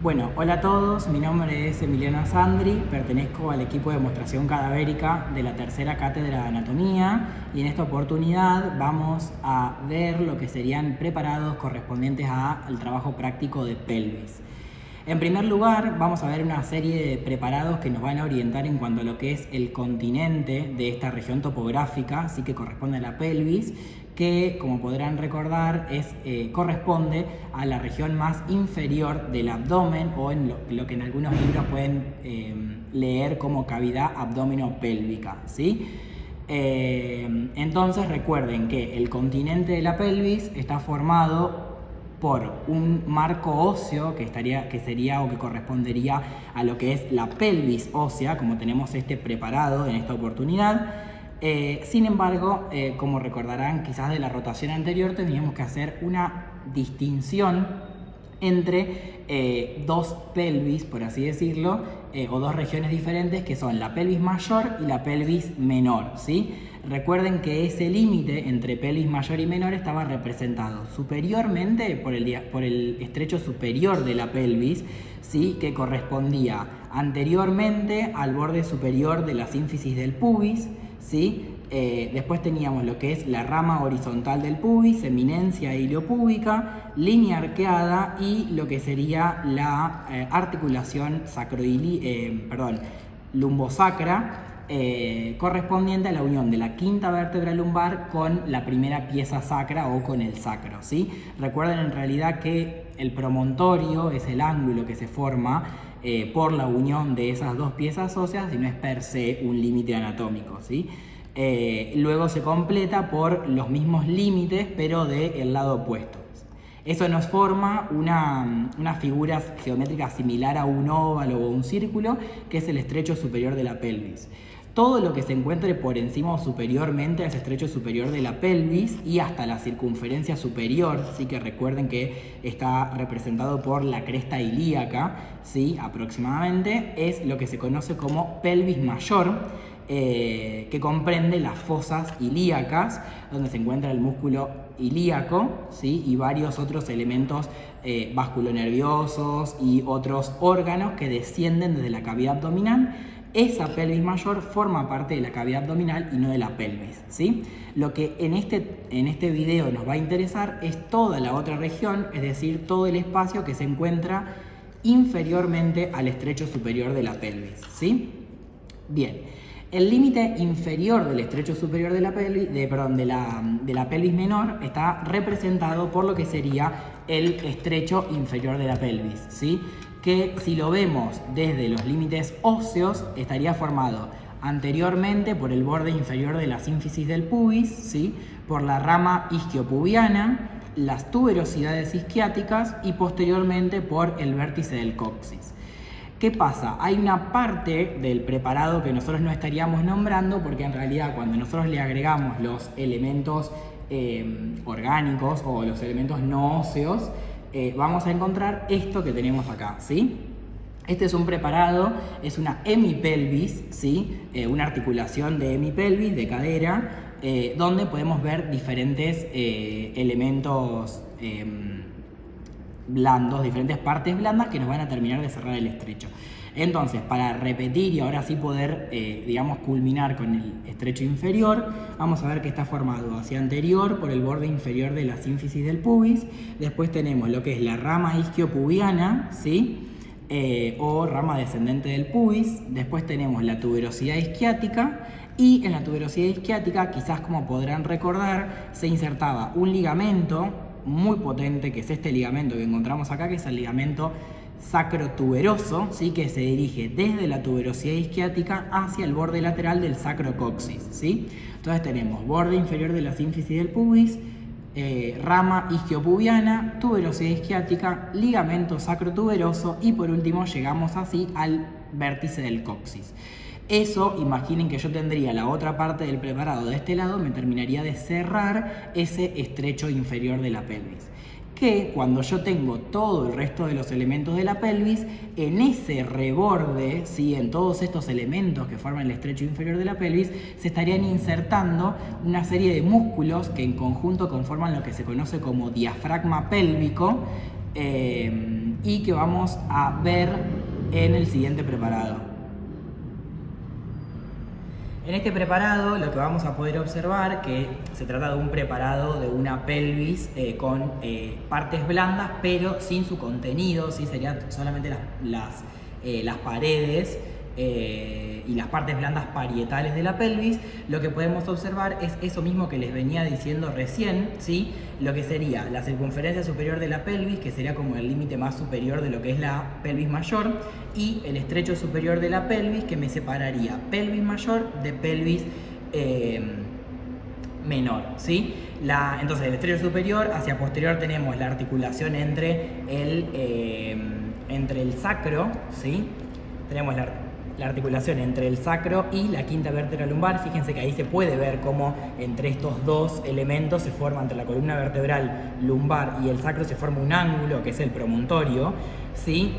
Bueno, hola a todos, mi nombre es Emiliano Sandri, pertenezco al equipo de demostración cadavérica de la tercera cátedra de anatomía y en esta oportunidad vamos a ver lo que serían preparados correspondientes al trabajo práctico de pelvis. En primer lugar, vamos a ver una serie de preparados que nos van a orientar en cuanto a lo que es el continente de esta región topográfica, así que corresponde a la pelvis, que como podrán recordar corresponde a la región más inferior del abdomen o en lo que en algunos libros pueden leer como cavidad abdominopélvica, ¿sí? Entonces recuerden que el continente de la pelvis está formado por un marco óseo que sería o que correspondería a lo que es la pelvis ósea, como tenemos preparado en esta oportunidad. Sin embargo, como recordarán quizás de la rotación anterior, teníamos que hacer una distinción entre dos pelvis, por así decirlo, o dos regiones diferentes que son la pelvis mayor y la pelvis menor, ¿sí? Recuerden que ese límite entre pelvis mayor y menor estaba representado superiormente por el estrecho superior de la pelvis, ¿sí? Que correspondía anteriormente al borde superior de la sínfisis del pubis, ¿sí? Después teníamos lo que es la rama horizontal del pubis, eminencia iliopúbica, línea arqueada y lo que sería la articulación lumbosacra, correspondiente a la unión de la quinta vértebra lumbar con la primera pieza sacra o con el sacro, ¿sí? Recuerden en realidad que el promontorio es el ángulo que se forma por la unión de esas dos piezas óseas y no es per se un límite anatómico, ¿sí? Luego se completa por los mismos límites pero del lado opuesto. Eso nos forma una figura geométrica similar a un óvalo o un círculo, que es el estrecho superior de la pelvis. Todo lo que se encuentre por encima o superiormente a ese estrecho superior de la pelvis y hasta la circunferencia superior, ¿sí? Que recuerden que está representado por la cresta ilíaca, ¿sí? Aproximadamente, es lo que se conoce como pelvis mayor, que comprende las fosas ilíacas, donde se encuentra el músculo ilíaco, ¿sí? Y varios otros elementos vasculonerviosos y otros órganos que descienden desde la cavidad abdominal. Esa pelvis mayor forma parte de la cavidad abdominal y no de la pelvis, ¿sí? Lo que en este video nos va a interesar es toda la otra región, es decir, todo el espacio que se encuentra inferiormente al estrecho superior de la pelvis, ¿sí? Bien. El límite inferior del estrecho superior de la pelvis menor está representado por lo que sería el estrecho inferior de la pelvis, ¿sí? Que si lo vemos desde los límites óseos estaría formado anteriormente por el borde inferior de la sínfisis del pubis, ¿sí? Por la rama isquiopubiana, las tuberosidades isquiáticas y posteriormente por el vértice del coxis. ¿Qué pasa? Hay una parte del preparado que nosotros no estaríamos nombrando porque en realidad cuando nosotros le agregamos los elementos orgánicos o los elementos no óseos, vamos a encontrar esto que tenemos acá, ¿sí? Este es un preparado, es una hemipelvis, ¿sí? Una articulación de hemipelvis, de cadera, donde podemos ver diferentes elementos blandos, diferentes partes blandas que nos van a terminar de cerrar el estrecho. Entonces, para repetir y ahora sí poder, culminar con el estrecho inferior, vamos a ver que está formado hacia anterior por el borde inferior de la sínfisis del pubis. Después tenemos lo que es la rama isquiopubiana, ¿sí? O rama descendente del pubis. Después tenemos la tuberosidad isquiática. Y en la tuberosidad isquiática, quizás como podrán recordar, se insertaba un ligamento muy potente, que es este ligamento que encontramos acá, que es el ligamento sacrotuberoso, ¿sí? Que se dirige desde la tuberosidad isquiática hacia el borde lateral del sacrocoxis, ¿sí? Entonces tenemos borde inferior de la sínfisis del pubis, rama isquiopubiana, tuberosidad isquiática, ligamento sacrotuberoso y por último llegamos así al vértice del coxis. Eso, imaginen que yo tendría la otra parte del preparado de este lado, me terminaría de cerrar ese estrecho inferior de la pelvis. Que cuando yo tengo todo el resto de los elementos de la pelvis, en ese reborde, ¿sí? En todos estos elementos que forman el estrecho inferior de la pelvis, se estarían insertando una serie de músculos que en conjunto conforman lo que se conoce como diafragma pélvico, y que vamos a ver en el siguiente preparado. En este preparado lo que vamos a poder observar que se trata de un preparado de una pelvis con partes blandas pero sin su contenido, ¿sí? Serían solamente las paredes y las partes blandas parietales de la pelvis. Lo que podemos observar es eso mismo que les venía diciendo recién, ¿sí? Lo que sería la circunferencia superior de la pelvis, que sería como el límite más superior de lo que es la pelvis mayor, y el estrecho superior de la pelvis, que me separaría pelvis mayor de pelvis menor, ¿sí? Entonces, del estrecho superior hacia posterior tenemos la articulación entre el sacro, ¿sí? Tenemos la articulación entre el sacro y la quinta vértebra lumbar. Fíjense que ahí se puede ver cómo entre estos dos elementos se forma, entre la columna vertebral lumbar y el sacro se forma un ángulo que es el promontorio, ¿sí?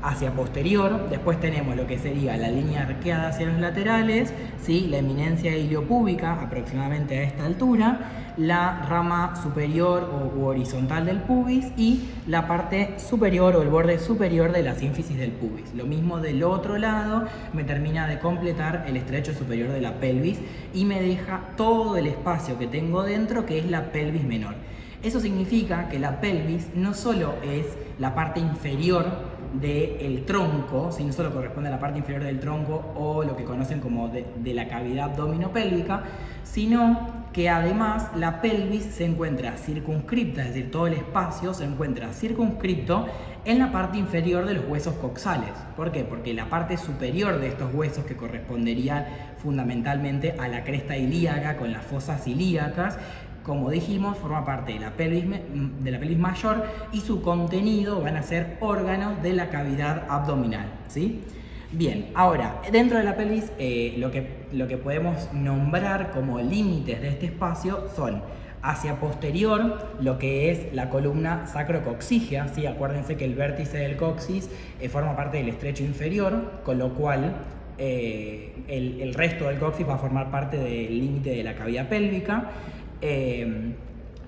Hacia posterior. Después tenemos lo que sería la línea arqueada hacia los laterales, ¿sí? La eminencia iliopúbica aproximadamente a esta altura, la rama superior u horizontal del pubis y la parte superior o el borde superior de la sínfisis del pubis. Lo mismo del otro lado, me termina de completar el estrecho superior de la pelvis y me deja todo el espacio que tengo dentro, que es la pelvis menor. Eso significa que la pelvis no solo es la parte inferior del tronco, si no solo corresponde a la parte inferior del tronco o lo que conocen como de la cavidad abdominopélvica, sino que además la pelvis se encuentra circunscripta, es decir, todo el espacio se encuentra circunscripto en la parte inferior de los huesos coxales. ¿Por qué? Porque la parte superior de estos huesos, que corresponderían fundamentalmente a la cresta ilíaca con las fosas ilíacas, como dijimos, forma parte de la pelvis mayor y su contenido van a ser órganos de la cavidad abdominal, ¿sí? Bien, ahora, dentro de la pelvis lo que podemos nombrar como límites de este espacio son hacia posterior, lo que es la columna sacrocoxígea, ¿sí? Acuérdense que el vértice del coxis forma parte del estrecho inferior, con lo cual el resto del coxis va a formar parte del límite de la cavidad pélvica.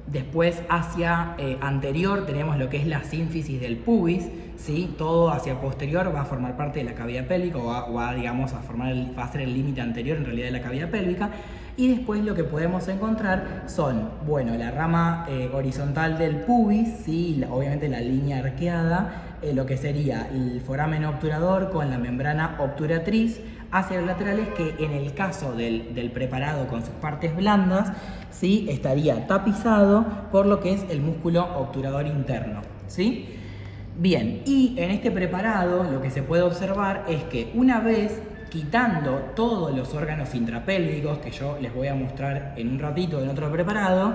Después hacia anterior tenemos lo que es la sínfisis del pubis, ¿sí? Todo hacia posterior va a formar parte de la cavidad pélvica o va a ser el límite anterior en realidad de la cavidad pélvica. Y después lo que podemos encontrar son, bueno, la rama horizontal del pubis, ¿sí? Obviamente la línea arqueada, lo que sería el foramen obturador con la membrana obturatriz hacia los laterales, que en el caso del preparado con sus partes blandas, ¿sí? Estaría tapizado por lo que es el músculo obturador interno, ¿sí? Bien, y en este preparado lo que se puede observar es que una vez quitando todos los órganos intrapélvicos, que yo les voy a mostrar en un ratito en otro preparado,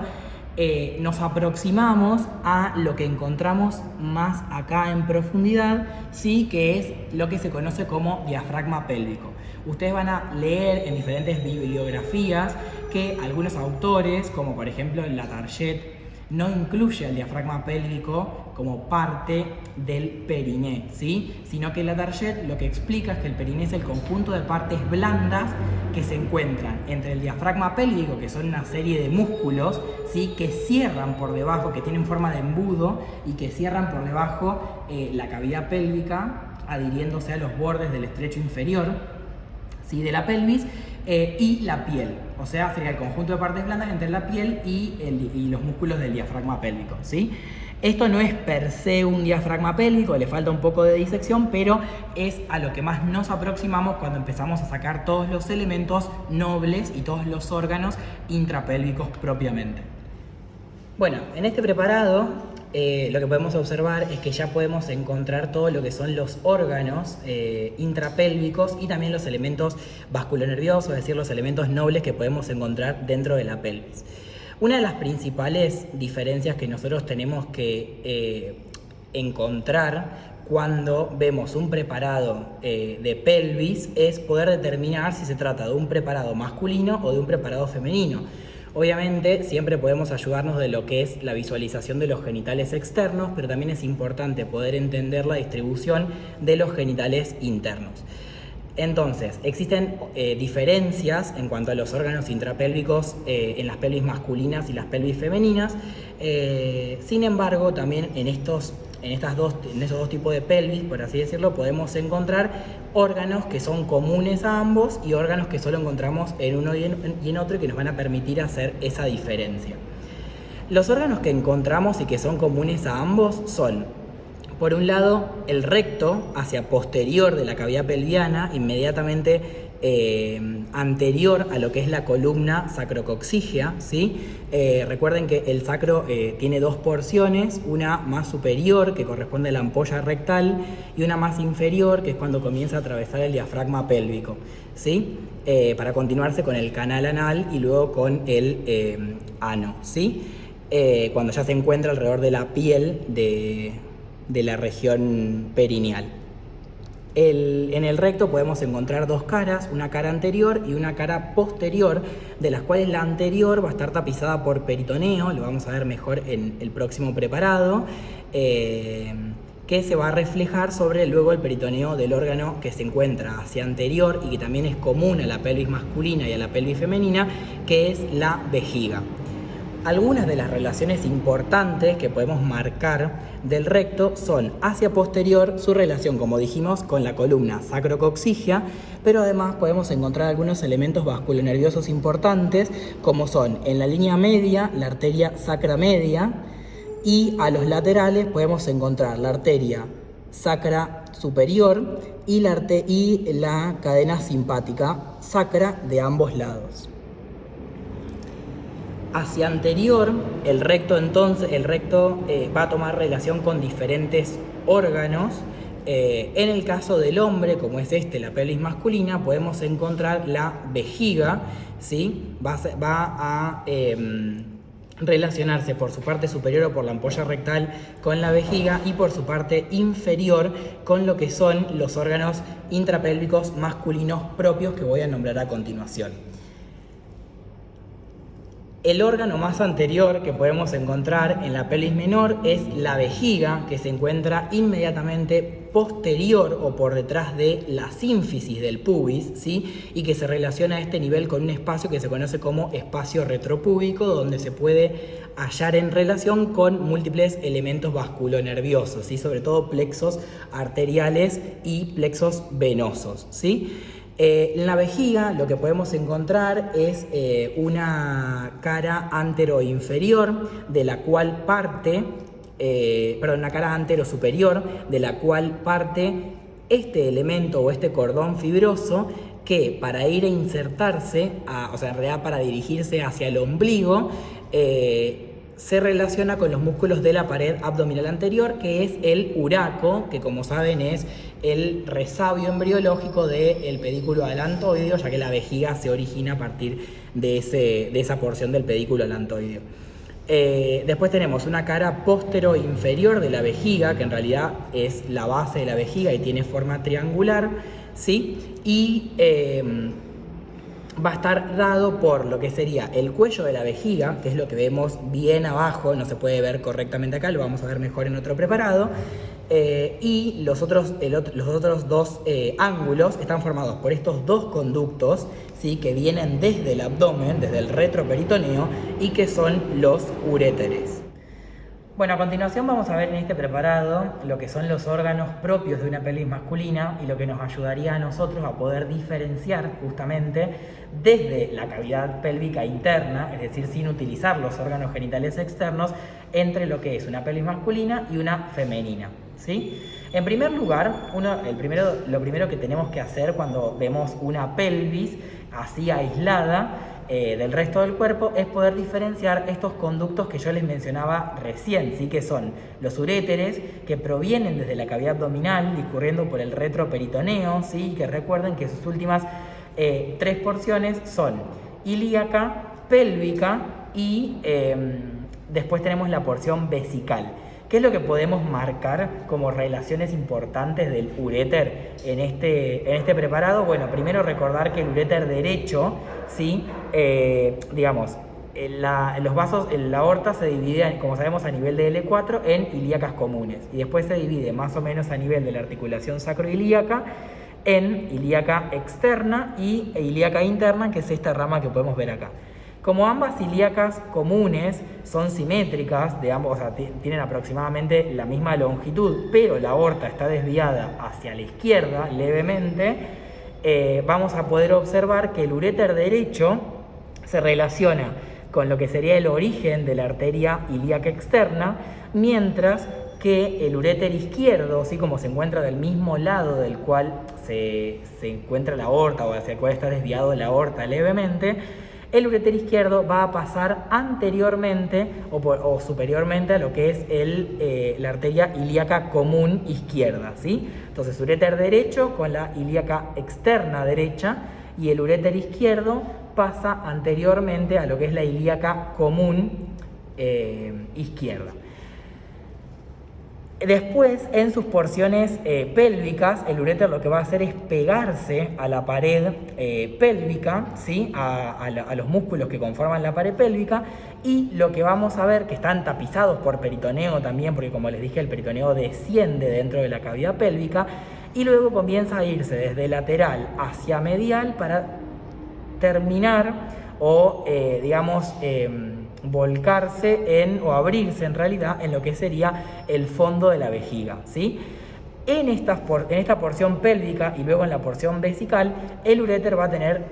nos aproximamos a lo que encontramos más acá en profundidad, ¿sí? Que es lo que se conoce como diafragma pélvico. Ustedes van a leer en diferentes bibliografías que algunos autores, como por ejemplo Latarjet, no incluye al diafragma pélvico como parte del periné, ¿sí? Sino que Latarjet lo que explica es que el periné es el conjunto de partes blandas que se encuentran entre el diafragma pélvico, que son una serie de músculos, ¿sí? Que cierran por debajo, que tienen forma de embudo y que cierran por debajo la cavidad pélvica, adhiriéndose a los bordes del estrecho inferior, ¿sí? De la pelvis, y la piel, o sea, sería el conjunto de partes blandas entre la piel y los músculos del diafragma pélvico, ¿sí? Esto no es per se un diafragma pélvico, le falta un poco de disección, pero es a lo que más nos aproximamos cuando empezamos a sacar todos los elementos nobles y todos los órganos intrapélvicos propiamente. Bueno, en este preparado lo que podemos observar es que ya podemos encontrar todo lo que son los órganos intrapélvicos y también los elementos vasculonerviosos, es decir, los elementos nobles que podemos encontrar dentro de la pelvis. Una de las principales diferencias que nosotros tenemos que encontrar cuando vemos un preparado de pelvis es poder determinar si se trata de un preparado masculino o de un preparado femenino. Obviamente siempre podemos ayudarnos de lo que es la visualización de los genitales externos, pero también es importante poder entender la distribución de los genitales internos. Entonces, existen diferencias en cuanto a los órganos intrapélvicos en las pelvis masculinas y las pelvis femeninas. Sin embargo, también en estos en esos dos tipos de pelvis, por así decirlo, podemos encontrar órganos que son comunes a ambos y órganos que solo encontramos en uno y en otro y que nos van a permitir hacer esa diferencia. Los órganos que encontramos y que son comunes a ambos son, por un lado, el recto hacia posterior de la cavidad pelviana, inmediatamente anterior a lo que es la columna sacrococcígea, ¿sí? Recuerden que el sacro tiene dos porciones, una más superior que corresponde a la ampolla rectal y una más inferior que es cuando comienza a atravesar el diafragma pélvico, ¿sí? Para continuarse con el canal anal y luego con el ano, ¿sí? Cuando ya se encuentra alrededor de la piel de la región perineal. En el recto podemos encontrar dos caras, una cara anterior y una cara posterior, de las cuales la anterior va a estar tapizada por peritoneo, lo vamos a ver mejor en el próximo preparado, que se va a reflejar sobre luego el peritoneo del órgano que se encuentra hacia anterior y que también es común a la pelvis masculina y a la pelvis femenina, que es la vejiga. Algunas de las relaciones importantes que podemos marcar del recto son hacia posterior su relación, como dijimos, con la columna sacrococcígea, pero además podemos encontrar algunos elementos vasculonerviosos importantes, como son en la línea media la arteria sacra media y a los laterales podemos encontrar la arteria sacra superior y la cadena simpática sacra de ambos lados. Hacia anterior, el recto va a tomar relación con diferentes órganos. En el caso del hombre, como es la pelvis masculina, podemos encontrar la vejiga, ¿sí? Va a relacionarse por su parte superior o por la ampolla rectal con la vejiga y por su parte inferior con lo que son los órganos intrapélvicos masculinos propios que voy a nombrar a continuación. El órgano más anterior que podemos encontrar en la pelvis menor es la vejiga, que se encuentra inmediatamente posterior o por detrás de la sínfisis del pubis, ¿sí? Y que se relaciona a este nivel con un espacio que se conoce como espacio retropúbico, donde se puede hallar en relación con múltiples elementos vasculonerviosos, ¿sí? Sobre todo plexos arteriales y plexos venosos, ¿sí? En la vejiga lo que podemos encontrar es una cara antero-inferior, de la cual parte, una cara antero-superior, de la cual parte este elemento o este cordón fibroso que para ir a insertarse, en realidad para dirigirse hacia el ombligo, se relaciona con los músculos de la pared abdominal anterior, que es el uraco, que como saben es el resabio embriológico del pedículo alantoideo, ya que la vejiga se origina a partir de esa porción del pedículo alantoideo. Después tenemos una cara postero-inferior de la vejiga, que en realidad es la base de la vejiga y tiene forma triangular, ¿sí? Y va a estar dado por lo que sería el cuello de la vejiga, que es lo que vemos bien abajo, no se puede ver correctamente acá, lo vamos a ver mejor en otro preparado, y los otros dos ángulos están formados por estos dos conductos, ¿sí? Que vienen desde el abdomen, desde el retroperitoneo, y que son los uréteres. Bueno, a continuación vamos a ver en este preparado lo que son los órganos propios de una pelvis masculina y lo que nos ayudaría a nosotros a poder diferenciar justamente desde la cavidad pélvica interna, es decir, sin utilizar los órganos genitales externos, entre lo que es una pelvis masculina y una femenina, ¿sí? En primer lugar, lo primero que tenemos que hacer cuando vemos una pelvis así aislada del resto del cuerpo es poder diferenciar estos conductos que yo les mencionaba recién, ¿sí? Que son los uréteres, que provienen desde la cavidad abdominal discurriendo por el retroperitoneo, ¿sí? Que recuerden que sus últimas tres porciones son ilíaca, pélvica y después tenemos la porción vesical. ¿Qué es lo que podemos marcar como relaciones importantes del uréter en este preparado? Bueno, primero recordar que el uréter derecho, ¿sí? Los vasos, la aorta se divide, como sabemos, a nivel de L4 en ilíacas comunes. Y después se divide más o menos a nivel de la articulación sacroilíaca en ilíaca externa e ilíaca interna, que es esta rama que podemos ver acá. Como ambas ilíacas comunes son simétricas, de ambos, o sea, tienen aproximadamente la misma longitud, pero la aorta está desviada hacia la izquierda levemente, vamos a poder observar que el uréter derecho se relaciona con lo que sería el origen de la arteria ilíaca externa, mientras que el uréter izquierdo, así como se encuentra del mismo lado del cual se encuentra la aorta o hacia el cual está desviado la aorta levemente, el uréter izquierdo va a pasar anteriormente o superiormente a lo que es la arteria ilíaca común izquierda, ¿sí? Entonces, uréter derecho con la ilíaca externa derecha y el uréter izquierdo pasa anteriormente a lo que es la ilíaca común izquierda. Después, en sus porciones pélvicas, el uréter lo que va a hacer es pegarse a la pared pélvica, ¿sí? a los músculos que conforman la pared pélvica, y lo que vamos a ver que están tapizados por peritoneo también, porque como les dije, el peritoneo desciende dentro de la cavidad pélvica, y luego comienza a irse desde lateral hacia medial para terminar o, volcarse o abrirse en realidad en lo que sería el fondo de la vejiga, ¿sí? En esta porción pélvica y luego en la porción vesical, el uréter va a tener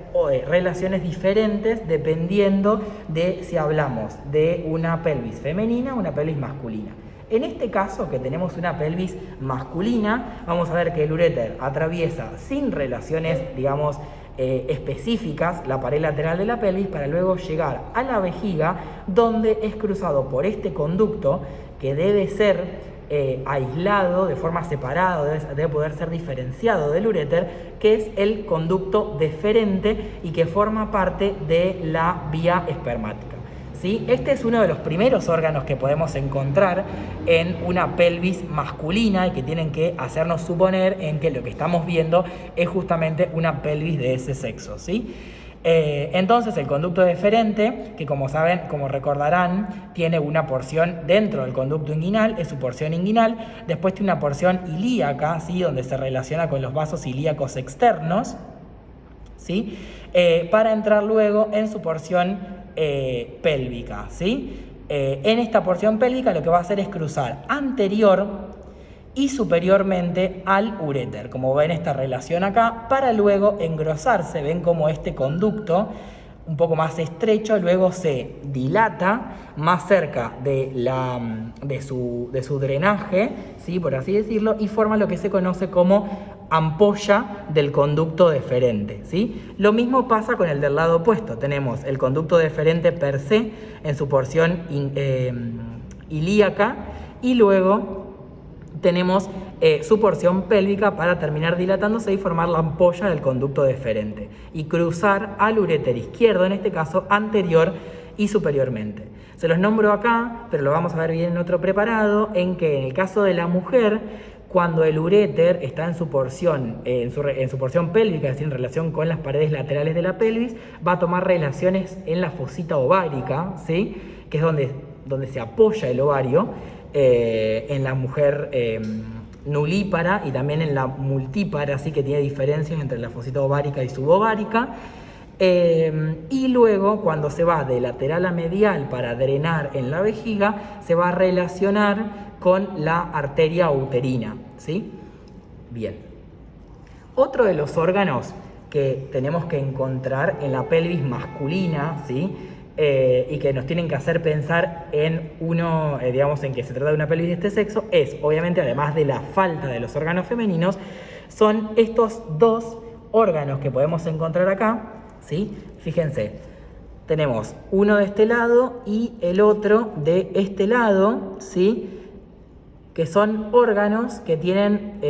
relaciones diferentes dependiendo de si hablamos de una pelvis femenina o una pelvis masculina. En este caso, que tenemos una pelvis masculina, vamos a ver que el uréter atraviesa sin relaciones, específicas la pared lateral de la pelvis para luego llegar a la vejiga, donde es cruzado por este conducto que debe ser aislado de forma separada, debe poder ser diferenciado del uréter, que es el conducto deferente y que forma parte de la vía espermática. ¿Sí? Este es uno de los primeros órganos que podemos encontrar en una pelvis masculina y que tienen que hacernos suponer en que lo que estamos viendo es justamente una pelvis de ese sexo, ¿sí? Entonces el conducto deferente, que como saben, como recordarán, tiene una porción dentro del conducto inguinal, es su porción inguinal, después tiene una porción ilíaca, ¿sí? Donde se relaciona con los vasos ilíacos externos, ¿sí? Para entrar luego en su porción pélvica, ¿sí? En esta porción pélvica lo que va a hacer es cruzar anterior y superiormente al uréter, como ven esta relación acá, para luego engrosarse. Ven como este conducto un poco más estrecho luego se dilata más cerca de su drenaje, ¿sí? Por así decirlo, y forma lo que se conoce como ampolla del conducto deferente, ¿sí? Lo mismo pasa con el del lado opuesto. Tenemos el conducto deferente per se en su porción ilíaca y luego tenemos su porción pélvica para terminar dilatándose y formar la ampolla del conducto deferente y cruzar al uréter izquierdo, en este caso anterior y superiormente. Se los nombro acá, pero lo vamos a ver bien en otro preparado, en que en el caso de la mujer, cuando el uréter está en su porción pélvica, es decir, en relación con las paredes laterales de la pelvis, va a tomar relaciones en la fosita ovárica, ¿sí? Que es donde se apoya el ovario, en la mujer nulípara y también en la multípara, así que tiene diferencias entre la fosita ovárica y subovárica. Y luego, cuando se va de lateral a medial para drenar en la vejiga, se va a relacionar con la arteria uterina, ¿sí? Bien. Otro de los órganos que tenemos que encontrar en la pelvis masculina, ¿sí? Y que nos tienen que hacer pensar en en que se trata de una pelvis de este sexo, es, obviamente, además de la falta de los órganos femeninos, son estos dos órganos que podemos encontrar acá, ¿sí? Fíjense, tenemos uno de este lado y el otro de este lado, ¿sí? Que son órganos que tienen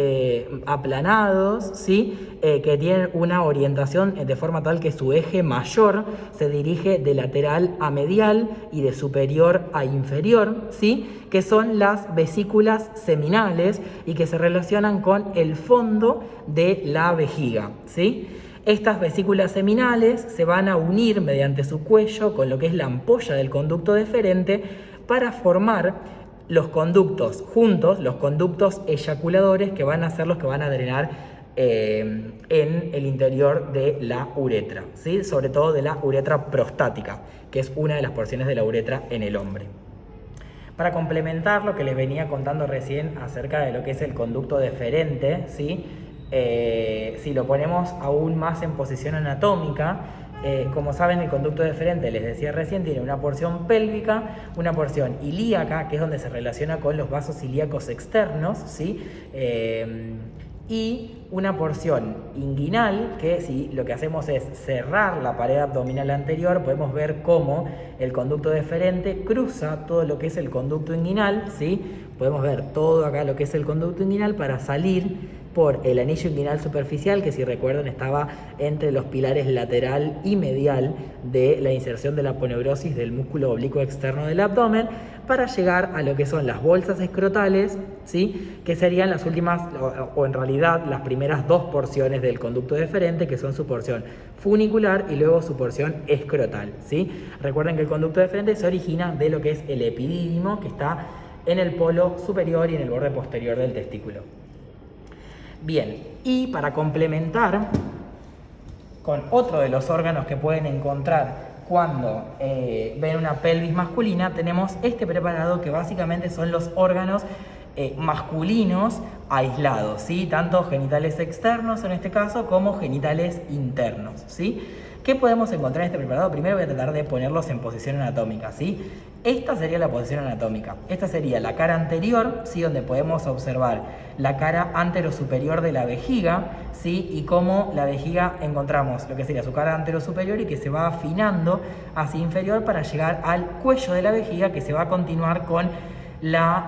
aplanados, ¿sí? Que tienen una orientación de forma tal que su eje mayor se dirige de lateral a medial y de superior a inferior, ¿sí? Que son las vesículas seminales y que se relacionan con el fondo de la vejiga, ¿sí? Estas vesículas seminales se van a unir mediante su cuello con lo que es la ampolla del conducto deferente para formar los conductos juntos, los conductos eyaculadores, que van a ser los que van a drenar en el interior de la uretra, ¿sí? Sobre todo de la uretra prostática, que es una de las porciones de la uretra en el hombre. Para complementar lo que les venía contando recién acerca de lo que es el conducto deferente, ¿sí? Si lo ponemos aún más en posición anatómica, como saben, el conducto deferente, les decía recién, tiene una porción pélvica, una porción ilíaca, que es donde se relaciona con los vasos ilíacos externos, ¿sí? Y una porción inguinal, que si lo que hacemos es cerrar la pared abdominal anterior, podemos ver cómo el conducto deferente cruza todo lo que es el conducto inguinal, ¿sí? Podemos ver todo acá lo que es el conducto inguinal para salir por el anillo inguinal superficial, que si recuerdan estaba entre los pilares lateral y medial de la inserción de la aponeurosis del músculo oblicuo externo del abdomen, para llegar a lo que son las bolsas escrotales, ¿sí? Que serían las últimas, o en realidad las primeras dos porciones del conducto deferente, que son su porción funicular y luego su porción escrotal, ¿sí? Recuerden que el conducto deferente se origina de lo que es el epidídimo, que está en el polo superior y en el borde posterior del testículo. Bien, y para complementar con otro de los órganos que pueden encontrar cuando ven una pelvis masculina, tenemos este preparado que básicamente son los órganos masculinos aislados, ¿sí? Tanto genitales externos en este caso como genitales internos, ¿sí? ¿Qué podemos encontrar en este preparado? Primero voy a tratar de ponerlos en posición anatómica, ¿sí? Esta sería la posición anatómica. Esta sería la cara anterior, ¿sí? Donde podemos observar la cara anterosuperior de la vejiga, ¿sí? Y cómo la vejiga encontramos lo que sería su cara anterosuperior y que se va afinando hacia inferior para llegar al cuello de la vejiga, que se va a continuar con la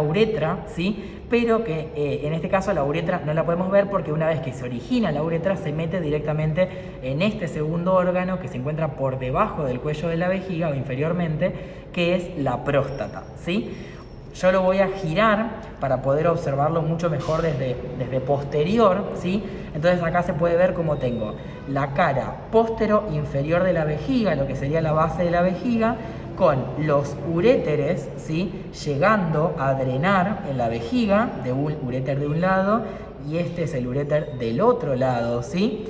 uretra, ¿sí? Pero que en este caso la uretra no la podemos ver porque una vez que se origina la uretra se mete directamente en este segundo órgano que se encuentra por debajo del cuello de la vejiga o inferiormente, que es la próstata, ¿sí? Yo lo voy a girar para poder observarlo mucho mejor desde posterior, ¿sí? Entonces acá se puede ver cómo tengo la cara postero inferior de la vejiga, lo que sería la base de la vejiga, con los uréteres, ¿sí? Llegando a drenar en la vejiga, de un uréter de un lado y este es el uréter del otro lado, ¿sí?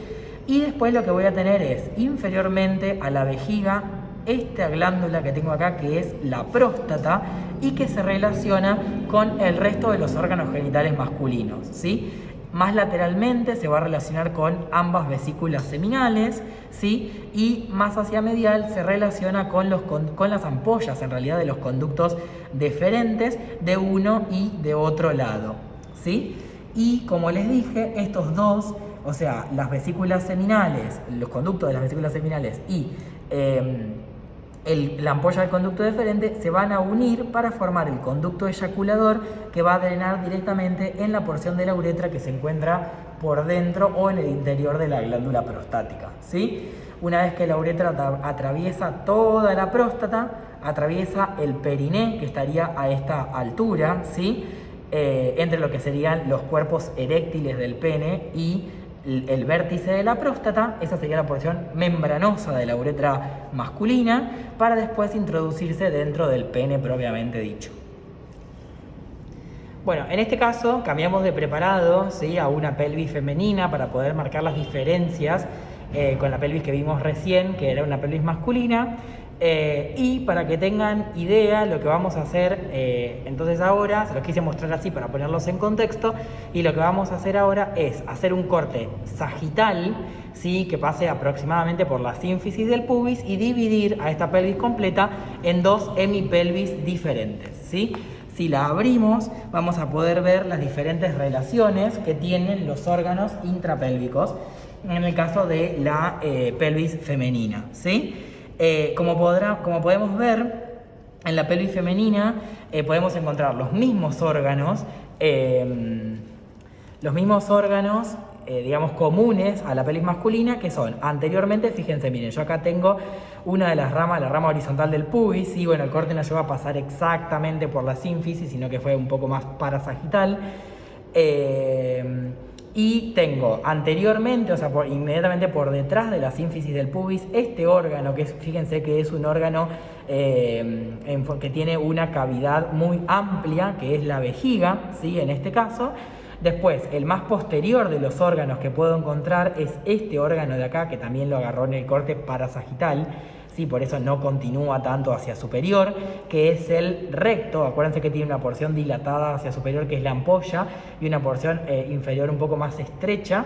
Y después lo que voy a tener es inferiormente a la vejiga esta glándula que tengo acá, que es la próstata y que se relaciona con el resto de los órganos genitales masculinos, ¿sí? Más lateralmente se va a relacionar con ambas vesículas seminales, ¿sí? Y más hacia medial se relaciona con las ampollas, en realidad, de los conductos deferentes de uno y de otro lado, ¿sí? Y como les dije, estos dos, o sea, las vesículas seminales, los conductos de las vesículas seminales y la ampolla del conducto deferente se van a unir para formar el conducto eyaculador, que va a drenar directamente en la porción de la uretra que se encuentra por dentro o en el interior de la glándula prostática, ¿sí? Una vez que la uretra atraviesa toda la próstata, atraviesa el periné, que estaría a esta altura, ¿sí? Entre lo que serían los cuerpos eréctiles del pene y el vértice de la próstata. Esa sería la porción membranosa de la uretra masculina, para después introducirse dentro del pene propiamente dicho. Bueno, en este caso cambiamos de preparado, ¿sí? A una pelvis femenina para poder marcar las diferencias con la pelvis que vimos recién, que era una pelvis masculina. Y para que tengan idea lo que vamos a hacer, entonces ahora, se los quise mostrar así para ponerlos en contexto, y lo que vamos a hacer ahora es hacer un corte sagital, ¿sí? Que pase aproximadamente por la sínfisis del pubis y dividir a esta pelvis completa en dos hemipelvis diferentes, ¿sí? Si la abrimos, vamos a poder ver las diferentes relaciones que tienen los órganos intrapélvicos en el caso de la pelvis femenina, ¿sí? Como podemos ver, en la pelvis femenina podemos encontrar los mismos órganos, digamos, comunes a la pelvis masculina, que son anteriormente, fíjense, miren, yo acá tengo una de las ramas, la rama horizontal del pubis, y bueno, el corte no llegó a pasar exactamente por la sínfisis, sino que fue un poco más parasagital. Y tengo anteriormente, o sea, inmediatamente por detrás de la sínfisis del pubis, este órgano, que fíjense que es un órgano que tiene una cavidad muy amplia, que es la vejiga, ¿sí? En este caso, Después, el más posterior de los órganos que puedo encontrar es este órgano de acá, que también lo agarró en el corte parasagital, ¿sí? Por eso no continúa tanto hacia superior, que es el recto. Acuérdense que tiene una porción dilatada hacia superior, que es la ampolla, y una porción inferior un poco más estrecha,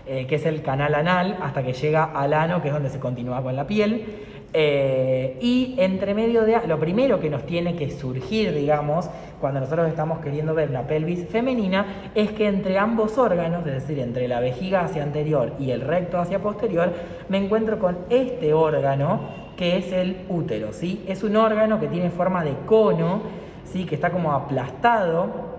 que es el canal anal, hasta que llega al ano, que es donde se continúa con la piel. Y entre medio de lo primero que nos tiene que surgir, digamos, cuando nosotros estamos queriendo ver una pelvis femenina, es que entre ambos órganos, es decir, entre la vejiga hacia anterior y el recto hacia posterior, me encuentro con este órgano, que es el útero, ¿sí? Es un órgano que tiene forma de cono, ¿sí? Que está como aplastado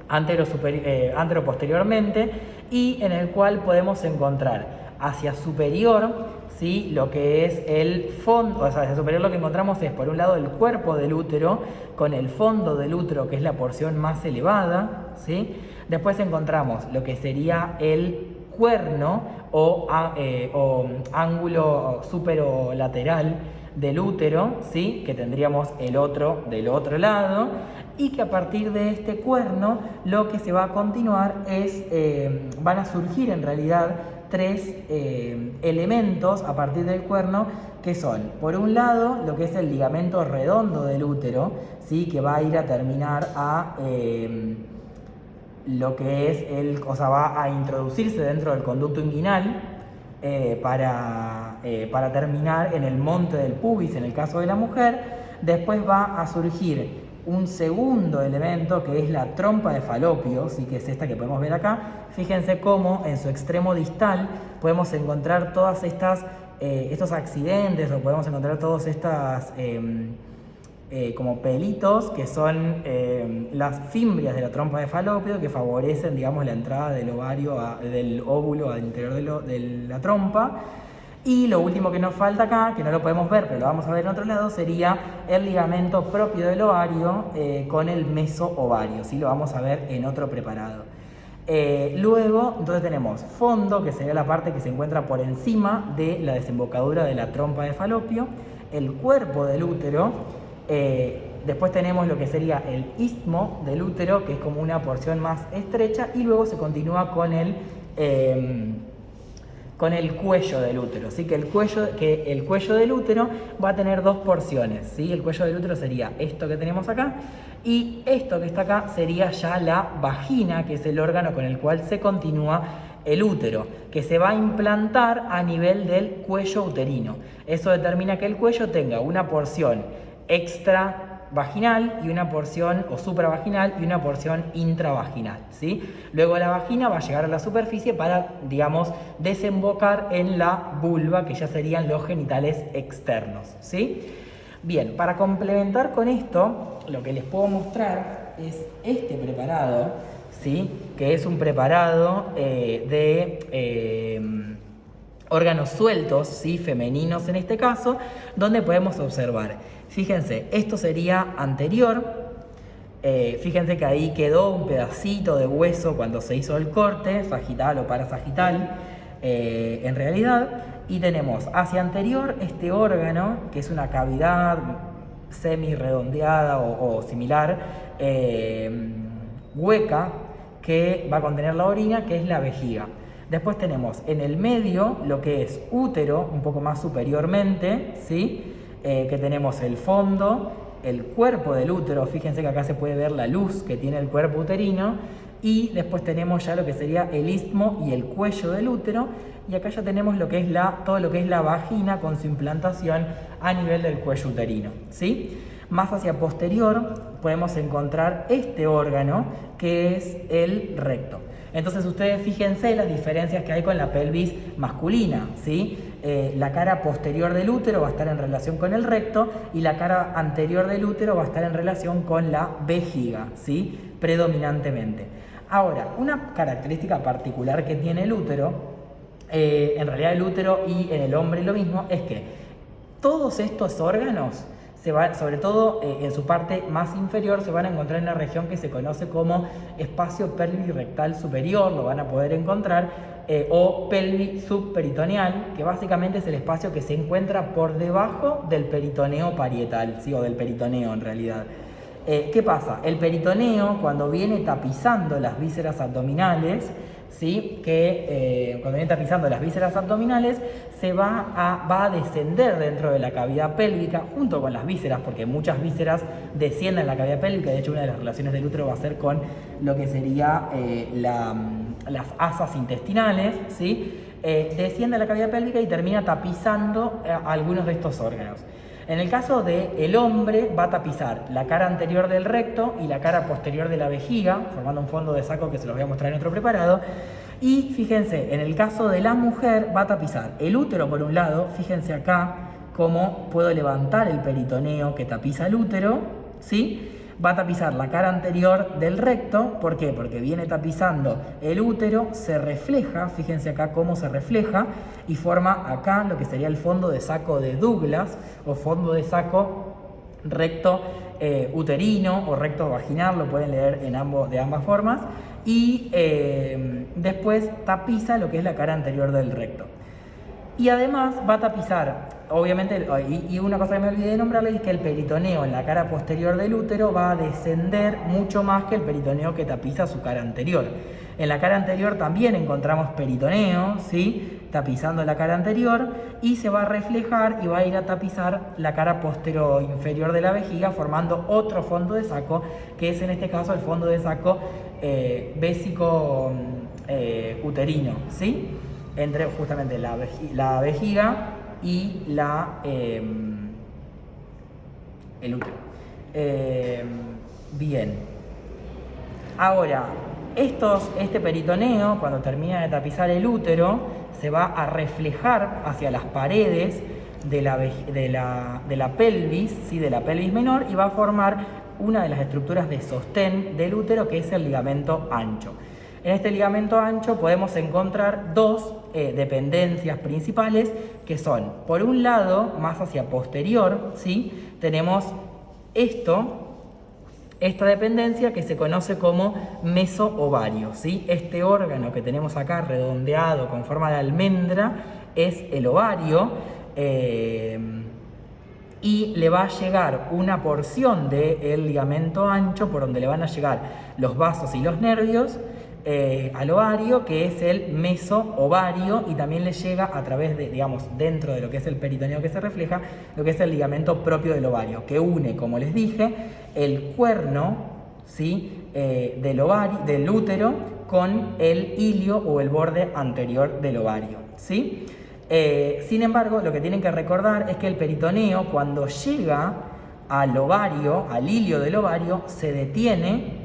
antero-posteriormente, y en el cual podemos encontrar hacia superior, ¿sí? Lo que es el fondo, o sea, hacia superior lo que encontramos es, por un lado, el cuerpo del útero, con el fondo del útero, que es la porción más elevada, ¿sí? Después encontramos lo que sería el cuerno o ángulo superolateral del útero, ¿sí? Que tendríamos el otro del otro lado, y que a partir de este cuerno lo que se va a continuar es, van a surgir en realidad tres elementos a partir del cuerno, que son, por un lado, lo que es el ligamento redondo del útero, ¿sí? Que va a ir a terminar a lo que es va a introducirse dentro del conducto inguinal para terminar en el monte del pubis en el caso de la mujer. Después va a surgir un segundo elemento, que es la trompa de Falopio, ¿sí? Que es esta que podemos ver acá. Fíjense cómo en su extremo distal podemos encontrar todas estos accidentes, o podemos encontrar todas estas como pelitos, que son las fimbrias de la trompa de Falopio, que favorecen, digamos, la entrada del ovario, del óvulo al interior de la trompa. Y lo último que nos falta acá, que no lo podemos ver, pero lo vamos a ver en otro lado, sería el ligamento propio del ovario con el mesoovario, ¿sí? Lo vamos a ver en otro preparado. Luego, entonces tenemos fondo, que sería la parte que se encuentra por encima de la desembocadura de la trompa de Falopio, el cuerpo del útero, después tenemos lo que sería el istmo del útero, que es como una porción más estrecha, y luego se continúa con el cuello del útero, ¿sí? Que el cuello del útero va a tener dos porciones, ¿sí? El cuello del útero sería esto que tenemos acá, y esto que está acá sería ya la vagina, que es el órgano con el cual se continúa el útero, que se va a implantar a nivel del cuello uterino. Eso determina que el cuello tenga una porción extravaginal y una porción, o supravaginal, y una porción intravaginal, ¿sí? Luego la vagina va a llegar a la superficie para, digamos, desembocar en la vulva, que ya serían los genitales externos, ¿sí? Bien, para complementar con esto, lo que les puedo mostrar es este preparado, ¿sí? Que es un preparado de órganos sueltos, ¿sí? Femeninos en este caso, donde podemos observar, fíjense, esto sería anterior, fíjense que ahí quedó un pedacito de hueso cuando se hizo el corte, sagital o parasagital, en realidad, y tenemos hacia anterior este órgano, que es una cavidad semi-redondeada o similar, hueca, que va a contener la orina, que es la vejiga. Después tenemos en el medio lo que es útero, un poco más superiormente, ¿sí? Que tenemos el fondo, el cuerpo del útero, fíjense que acá se puede ver la luz que tiene el cuerpo uterino, y después tenemos ya lo que sería el istmo y el cuello del útero, y acá ya tenemos lo que es todo lo que es la vagina con su implantación a nivel del cuello uterino, ¿sí? Más hacia posterior podemos encontrar este órgano, que es el recto. Entonces ustedes fíjense las diferencias que hay con la pelvis masculina, ¿sí? La cara posterior del útero va a estar en relación con el recto, y la cara anterior del útero va a estar en relación con la vejiga, ¿sí? Predominantemente. Ahora, una característica particular que tiene el útero, en realidad el útero y en el hombre lo mismo, es que todos estos órganos, sobre todo en su parte más inferior, se van a encontrar en una región que se conoce como espacio pelvis-rectal superior, lo van a poder encontrar, o pelvis subperitoneal, que básicamente es el espacio que se encuentra por debajo del peritoneo parietal, ¿sí? O del peritoneo en realidad. ¿Qué pasa? El peritoneo, cuando viene tapizando las vísceras abdominales, ¿sí? Cuando viene tapizando las vísceras abdominales, va a descender dentro de la cavidad pélvica junto con las vísceras, porque muchas vísceras descienden en la cavidad pélvica. De hecho, una de las relaciones del útero va a ser con lo que sería las asas intestinales, ¿sí? Desciende a la cavidad pélvica y termina tapizando algunos de estos órganos. En el caso del hombre, va a tapizar la cara anterior del recto y la cara posterior de la vejiga, formando un fondo de saco que se los voy a mostrar en otro preparado. Y fíjense, en el caso de la mujer, va a tapizar el útero por un lado. Fíjense acá cómo puedo levantar el peritoneo que tapiza el útero, ¿sí? Va a tapizar la cara anterior del recto. ¿Por qué? Porque viene tapizando el útero, se refleja, fíjense acá cómo se refleja, y forma acá lo que sería el fondo de saco de Douglas, o fondo de saco recto uterino o recto vaginal, lo pueden leer de ambas formas, y después tapiza lo que es la cara anterior del recto. Y además va a tapizar, obviamente, y una cosa que me olvidé de nombrarle es que el peritoneo en la cara posterior del útero va a descender mucho más que el peritoneo que tapiza su cara anterior. En la cara anterior también encontramos peritoneo, ¿sí? Tapizando la cara anterior, y se va a reflejar y va a ir a tapizar la cara posterior inferior de la vejiga, formando otro fondo de saco, que es en este caso el fondo de saco vésico uterino, ¿sí? Entre justamente la vejiga y el útero. Bien. Ahora, este peritoneo, cuando termina de tapizar el útero, se va a reflejar hacia las paredes de la pelvis, ¿sí? De la pelvis menor, y va a formar una de las estructuras de sostén del útero, que es el ligamento ancho. En este ligamento ancho podemos encontrar dos dependencias principales, que son, por un lado, más hacia posterior, ¿sí? Tenemos esta dependencia que se conoce como mesoovario, ¿sí? Este órgano que tenemos acá redondeado con forma de almendra es el ovario, y le va a llegar una porción del ligamento ancho por donde le van a llegar los vasos y los nervios al ovario, que es el mesoovario, y también le llega a través de, digamos, dentro de lo que es el peritoneo que se refleja, lo que es el ligamento propio del ovario, que une, como les dije, el cuerno, ¿sí? Del útero con el hilio o el borde anterior del ovario, ¿sí? Sin embargo, lo que tienen que recordar es que el peritoneo, cuando llega al ovario, al hilio del ovario, se detiene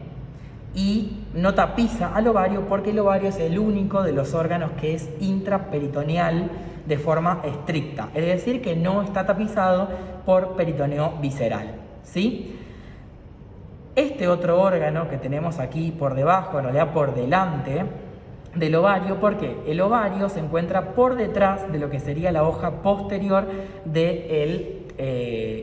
y no tapiza al ovario, porque el ovario es el único de los órganos que es intraperitoneal de forma estricta, es decir, que no está tapizado por peritoneo visceral, ¿sí? Este otro órgano que tenemos aquí por debajo, en realidad por delante del ovario, porque el ovario se encuentra por detrás de lo que sería la hoja posterior del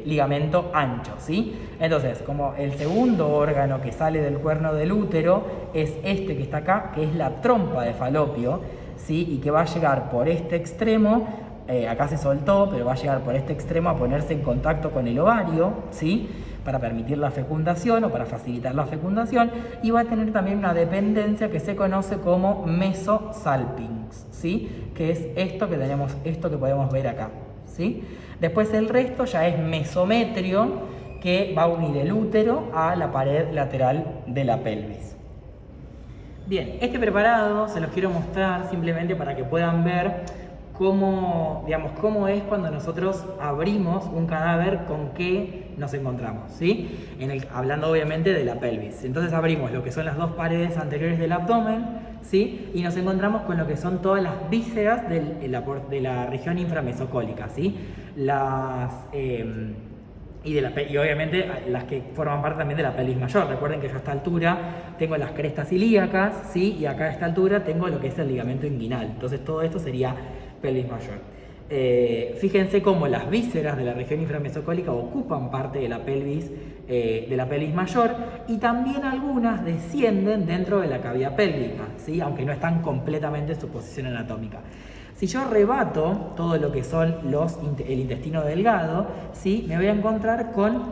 ligamento ancho, ¿sí? Entonces, como el segundo órgano que sale del cuerno del útero es este que está acá, que es la trompa de Falopio, ¿sí? Y que va a llegar por este extremo, acá se soltó, pero va a llegar por este extremo a ponerse en contacto con el ovario, ¿sí? Para permitir la fecundación o para facilitar la fecundación, y va a tener también una dependencia que se conoce como mesosalpinx, ¿sí? Que es esto que podemos ver acá, ¿sí? Después el resto ya es mesometrio, que va a unir el útero a la pared lateral de la pelvis. Bien, este preparado se los quiero mostrar simplemente para que puedan ver cómo es cuando nosotros abrimos un cadáver, con qué nos encontramos, ¿sí? Hablando obviamente de la pelvis. Entonces abrimos lo que son las dos paredes anteriores del abdomen, ¿sí? Y nos encontramos con lo que son todas las vísceras de la región inframesocólica, ¿sí? Y obviamente las que forman parte también de la pelvis mayor. Recuerden que yo a esta altura tengo las crestas ilíacas, ¿sí? Y acá a esta altura tengo lo que es el ligamento inguinal. Entonces todo esto sería pelvis mayor. Fíjense cómo las vísceras de la región inframesocólica ocupan parte de la pelvis mayor, y también algunas descienden dentro de la cavidad pélvica, ¿sí? Aunque no están completamente en su posición anatómica. Si yo rebato todo lo que son el intestino delgado, ¿sí? Me voy a encontrar con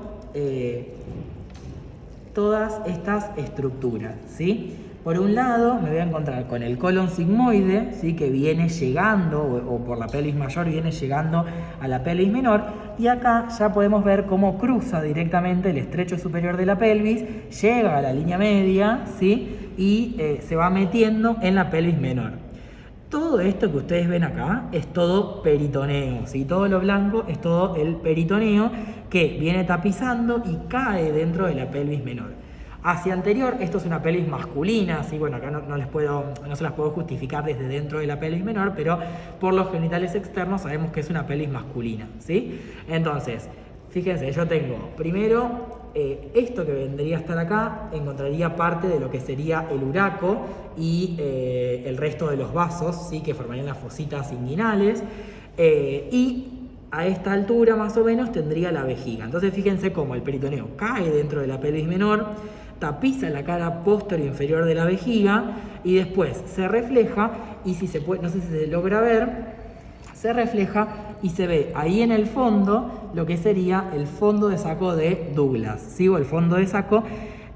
todas estas estructuras, ¿sí? Por un lado me voy a encontrar con el colon sigmoide, ¿sí? Que viene llegando, o por la pelvis mayor viene llegando a la pelvis menor, y acá ya podemos ver cómo cruza directamente el estrecho superior de la pelvis, llega a la línea media, ¿sí? Y se va metiendo en la pelvis menor. Todo esto que ustedes ven acá es todo peritoneo, ¿sí? Todo lo blanco es todo el peritoneo que viene tapizando y cae dentro de la pelvis menor. Hacia anterior, esto es una pelvis masculina, ¿sí? Bueno, acá no se las puedo justificar desde dentro de la pelvis menor, pero por los genitales externos sabemos que es una pelvis masculina, ¿sí? Entonces, fíjense, yo tengo primero esto que vendría a estar acá, encontraría parte de lo que sería el uraco y el resto de los vasos, ¿sí? Que formarían las fositas inguinales, y a esta altura más o menos tendría la vejiga. Entonces fíjense cómo el peritoneo cae dentro de la pelvis menor, tapiza la cara posterior inferior de la vejiga y después se refleja, y si se puede, no sé si se logra ver, se refleja y se ve ahí en el fondo lo que sería el fondo de saco de Douglas, ¿sí? O el fondo de saco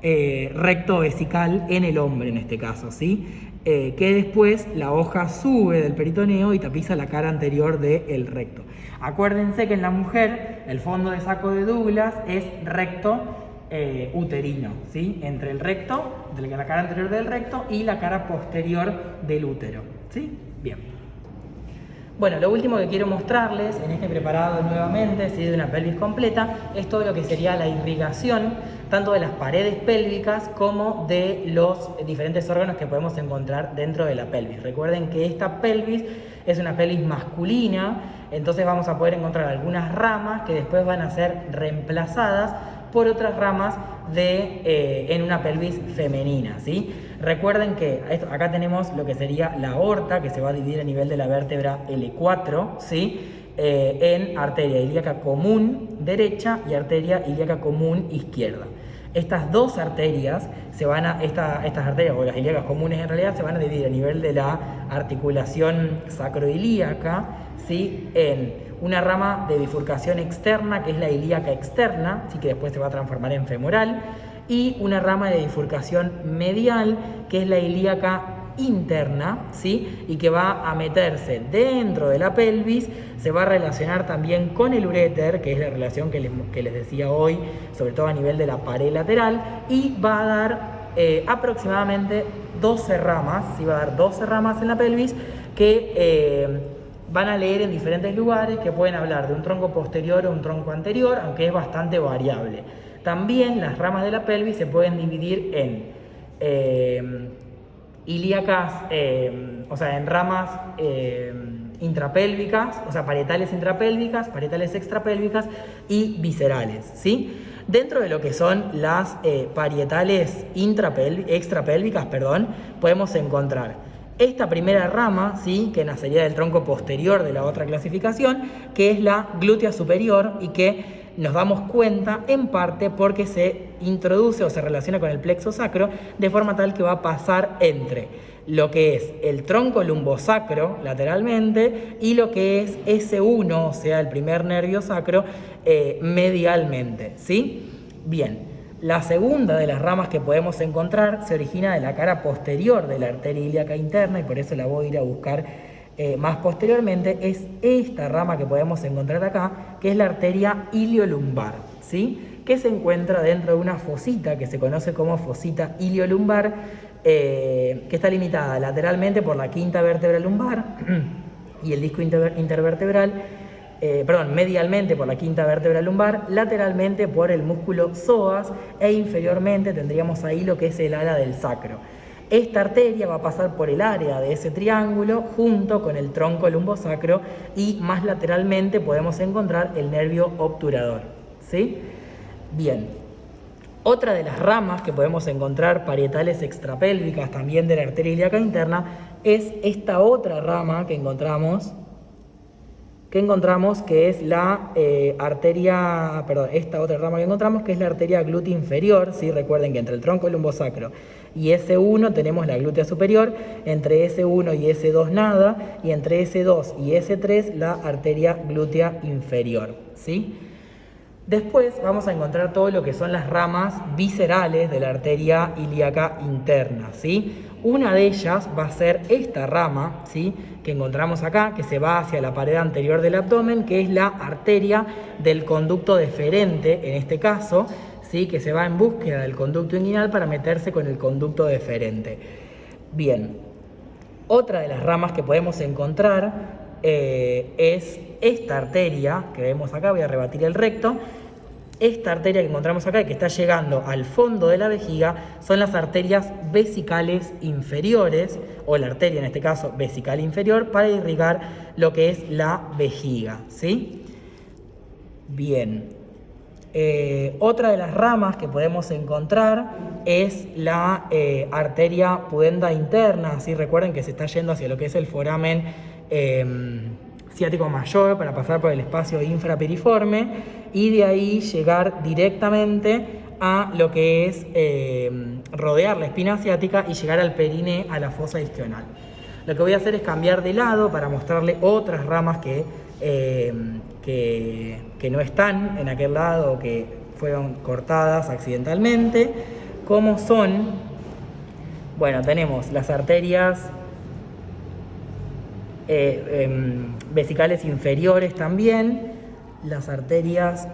recto vesical en el hombre en este caso, ¿sí? Que después la hoja sube del peritoneo y tapiza la cara anterior del recto. Acuérdense que en la mujer el fondo de saco de Douglas es recto uterino, ¿sí? Entre el recto, la cara anterior del recto y la cara posterior del útero, ¿sí? Bien. Bueno, lo último que quiero mostrarles en este preparado nuevamente, ¿sí? De una pelvis completa, es todo lo que sería la irrigación, tanto de las paredes pélvicas como de los diferentes órganos que podemos encontrar dentro de la pelvis. Recuerden que esta pelvis es una pelvis masculina, entonces vamos a poder encontrar algunas ramas que después van a ser reemplazadas por otras ramas en una pelvis femenina, ¿sí? Recuerden que acá tenemos lo que sería la aorta, que se va a dividir a nivel de la vértebra L4, ¿sí? En arteria ilíaca común derecha y arteria ilíaca común izquierda. Estas dos arterias estas arterias, o las ilíacas comunes en realidad, se van a dividir a nivel de la articulación sacroilíaca, ¿sí? En una rama de bifurcación externa, que es la ilíaca externa, ¿sí? Que después se va a transformar en femoral, y una rama de bifurcación medial, que es la ilíaca interna, ¿sí? Y que va a meterse dentro de la pelvis, se va a relacionar también con el uréter, que es la relación que les decía hoy, sobre todo a nivel de la pared lateral, y va a dar aproximadamente 12 ramas, ¿sí? Va a dar 12 ramas en la pelvis que van a leer en diferentes lugares, que pueden hablar de un tronco posterior o un tronco anterior, aunque es bastante variable. También las ramas de la pelvis se pueden dividir en ilíacas, o sea, en ramas intrapélvicas, o sea, parietales intrapélvicas, parietales extrapélvicas y viscerales, ¿sí? Dentro de lo que son las parietales extrapélvicas, podemos encontrar esta primera rama, ¿sí? Que nacería del tronco posterior de la otra clasificación, que es la glútea superior, y que nos damos cuenta en parte porque se introduce o se relaciona con el plexo sacro, de forma tal que va a pasar entre lo que es el tronco lumbosacro lateralmente y lo que es S1, o sea, el primer nervio sacro, medialmente, ¿sí? Bien. La segunda de las ramas que podemos encontrar se origina de la cara posterior de la arteria ilíaca interna, y por eso la voy a ir a buscar más posteriormente. Es esta rama que podemos encontrar acá, que es la arteria iliolumbar, ¿sí? Que se encuentra dentro de una fosita que se conoce como fosita iliolumbar, que está limitada lateralmente por la quinta vértebra lumbar y el disco intervertebral, medialmente por la quinta vértebra lumbar, lateralmente por el músculo psoas, e inferiormente tendríamos ahí lo que es el ala del sacro. Esta arteria va a pasar por el área de ese triángulo junto con el tronco lumbosacro, y más lateralmente podemos encontrar el nervio obturador, ¿sí? Bien. Otra de las ramas que podemos encontrar parietales extrapélvicas también de la arteria ilíaca interna es esta otra rama que encontramos que es la esta otra rama que encontramos, que es la arteria glútea inferior, ¿sí? Recuerden que entre el tronco lumbosacro y S1 tenemos la glútea superior, entre S1 y S2 nada, y entre S2 y S3 la arteria glútea inferior, ¿sí? Después vamos a encontrar todo lo que son las ramas viscerales de la arteria ilíaca interna, ¿sí? Una de ellas va a ser esta rama, ¿sí?, que encontramos acá, que se va hacia la pared anterior del abdomen, que es la arteria del conducto deferente, en este caso, ¿sí?, que se va en búsqueda del conducto inguinal para meterse con el conducto deferente. Bien, otra de las ramas que podemos encontrar es esta arteria que vemos acá. Voy a rebatir el recto. Esta arteria que encontramos acá y que está llegando al fondo de la vejiga son las arterias vesicales inferiores, o la arteria en este caso vesical inferior, para irrigar lo que es la vejiga, ¿sí? Bien. Otra de las ramas que podemos encontrar es la arteria pudenda interna, ¿sí? Recuerden que se está yendo hacia lo que es el foramen ciático mayor para pasar por el espacio infrapiriforme y de ahí llegar directamente a lo que es rodear la espina ciática y llegar al periné, a la fosa isquional. Lo que voy a hacer es cambiar de lado para mostrarle otras ramas que no están en aquel lado o que fueron cortadas accidentalmente, como son, bueno, tenemos las arterias vesicales inferiores también, las arterias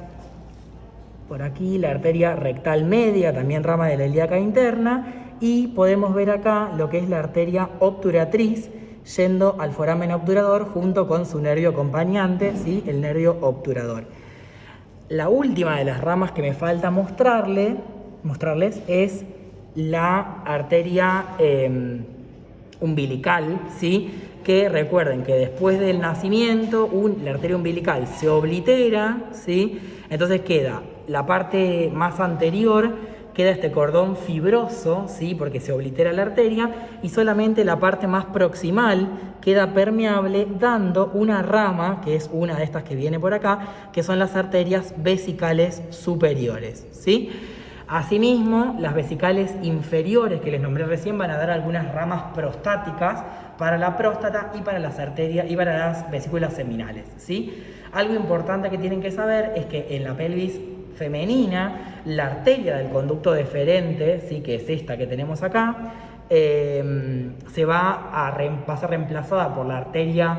por aquí, la arteria rectal media, también rama de la ilíaca interna, y podemos ver acá lo que es la arteria obturatriz yendo al foramen obturador junto con su nervio acompañante, ¿sí?, el nervio obturador. La última de las ramas que me falta mostrarles es la arteria umbilical, ¿sí?, que recuerden que después del nacimiento la arteria umbilical se oblitera, ¿sí?, entonces queda la parte más anterior, queda este cordón fibroso, ¿sí?, porque se oblitera la arteria, y solamente la parte más proximal queda permeable, dando una rama, que es una de estas que viene por acá, que son las arterias vesicales superiores, ¿sí? Asimismo, las vesicales inferiores que les nombré recién van a dar algunas ramas prostáticas para la próstata y para las arterias y para las vesículas seminales, ¿sí? Algo importante que tienen que saber es que en la pelvis femenina, la arteria del conducto deferente, ¿sí?, que es esta que tenemos acá, va a ser reemplazada por la arteria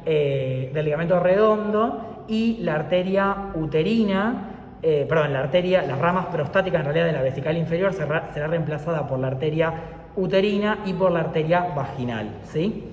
del ligamento redondo y la arteria uterina, las ramas prostáticas en realidad de la vesical inferior será reemplazada por la arteria uterina y por la arteria vaginal, ¿sí?